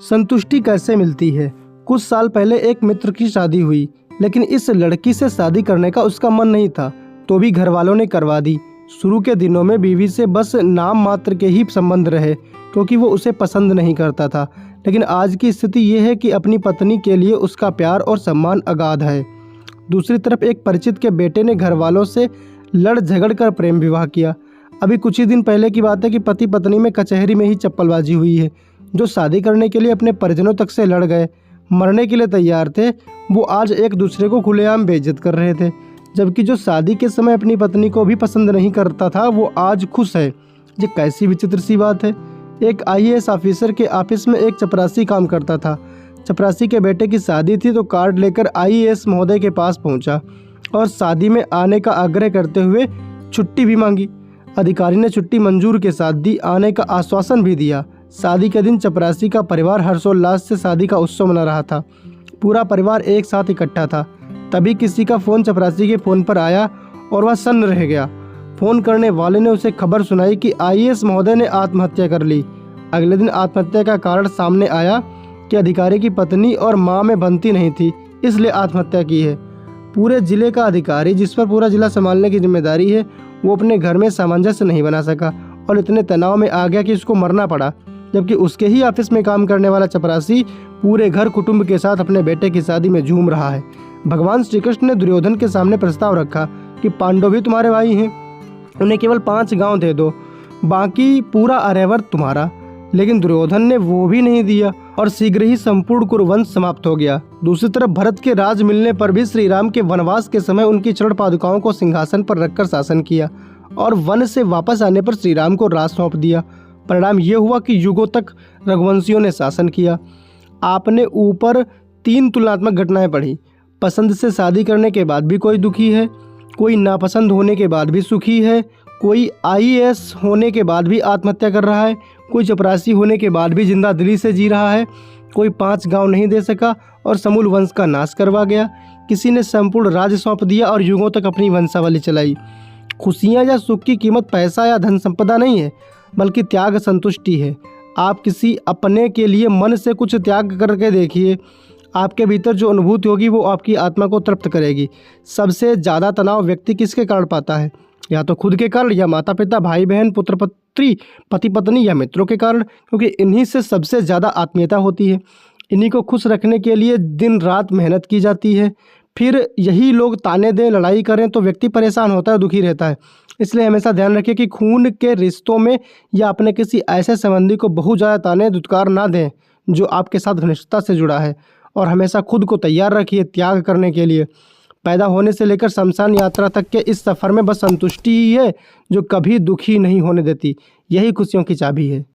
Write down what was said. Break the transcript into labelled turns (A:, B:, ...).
A: संतुष्टि कैसे मिलती है। कुछ साल पहले एक मित्र की शादी हुई, लेकिन इस लड़की से शादी करने का उसका मन नहीं था, तो भी घर वालों ने करवा दी। शुरू के दिनों में बीवी से बस नाम मात्र के ही संबंध रहे, क्योंकि वो उसे पसंद नहीं करता था। लेकिन आज की स्थिति ये है कि अपनी पत्नी के लिए उसका प्यार और सम्मान अगाध है। दूसरी तरफ एक परिचित के बेटे ने घर वालों से लड़ झगड़ कर प्रेम विवाह किया। अभी कुछ ही दिन पहले की बात है कि पति पत्नी में कचहरी में ही चप्पलबाजी हुई है। जो शादी करने के लिए अपने परिजनों तक से लड़ गए, मरने के लिए तैयार थे, वो आज एक दूसरे को खुलेआम बेइज्जत कर रहे थे। जबकि जो शादी के समय अपनी पत्नी को भी पसंद नहीं करता था, वो आज खुश है। ये कैसी विचित्र सी बात है। एक IAS ऑफिसर के ऑफिस में एक चपरासी काम करता था। चपरासी के बेटे की शादी थी, तो कार्ड लेकर IAS महोदय के पास पहुंचा और शादी में आने का आग्रह करते हुए छुट्टी भी मांगी। अधिकारी ने छुट्टी मंजूर के साथ दी, आने का आश्वासन भी दिया। शादी के दिन चपरासी का परिवार हर्षोल्लास से शादी का उत्सव मना रहा था। पूरा परिवार एक साथ इकट्ठा था। तभी किसी का फ़ोन चपरासी के फ़ोन पर आया और वह सन्न रह गया। फ़ोन करने वाले ने उसे खबर सुनाई कि IAS महोदय ने आत्महत्या कर ली। अगले दिन आत्महत्या का कारण सामने आया कि अधिकारी की पत्नी और मां में बनती नहीं थी, इसलिए आत्महत्या की है। पूरे जिले का अधिकारी, जिस पर पूरा जिला संभालने की जिम्मेदारी है, वो अपने घर में सामंजस्य नहीं बना सका और इतने तनाव में आ गया कि उसको मरना पड़ा। जबकि उसके ही ऑफिस में काम करने वाला चपरासी पूरे घर कुटुंब के साथ अपने बेटे की शादी में झूम रहा है। भगवान श्री कृष्ण ने दुर्योधन के सामने प्रस्ताव रखा कि पांडव भी तुम्हारे भाई हैं, उन्हें केवल 5 गांव दे दो, बाकी पूरा आर्यावर्त तुम्हारा। लेकिन दुर्योधन ने वो भी नहीं दिया और शीघ्र ही संपूर्ण कुरुवंश समाप्त हो गया। दूसरी तरफ भरत के राज मिलने पर भी श्री राम के वनवास के समय उनकी चरण पादुकाओं को सिंहासन पर रखकर शासन किया और वन से वापस आने पर श्री राम को राज सौंप दिया। परिणाम ये हुआ कि युगों तक रघुवंशियों ने शासन किया। आपने ऊपर 3 तुलनात्मक घटनाएं पढ़ी। पसंद से शादी करने के बाद भी कोई दुखी है, कोई नापसंद होने के बाद भी सुखी है, कोई IAS होने के बाद भी आत्महत्या कर रहा है, कोई चपरासी होने के बाद भी जिंदा दिली से जी रहा है, कोई 5 गांव नहीं दे सका और समूल वंश का नाश करवा गया, किसी ने संपूर्ण राज्य सौंप दिया और युगों तक अपनी वंशावली चलाई। खुशियाँ या सुख की कीमत पैसा या धन संपदा नहीं है, बल्कि त्याग संतुष्टि है। आप किसी अपने के लिए मन से कुछ त्याग करके देखिए, आपके भीतर जो अनुभूति होगी वो आपकी आत्मा को तृप्त करेगी। सबसे ज़्यादा तनाव व्यक्ति किसके कारण पाता है? या तो खुद के कारण, या माता पिता, भाई बहन, पुत्र पत्नी, पति पत्नी या मित्रों के कारण, क्योंकि इन्हीं से सबसे ज़्यादा आत्मीयता होती है। इन्हीं को खुश रखने के लिए दिन रात मेहनत की जाती है। फिर यही लोग ताने दें, लड़ाई करें, तो व्यक्ति परेशान होता है, दुखी रहता है। इसलिए हमेशा ध्यान रखिए कि खून के रिश्तों में या अपने किसी ऐसे संबंधी को बहुत ज़्यादा ताने दुत्कार ना दें जो आपके साथ घनिष्ठता से जुड़ा है। और हमेशा खुद को तैयार रखिए त्याग करने के लिए। पैदा होने से लेकर शमशान यात्रा तक के इस सफ़र में बस संतुष्टि ही है जो कभी दुखी नहीं होने देती। यही खुशियों की चाबी है।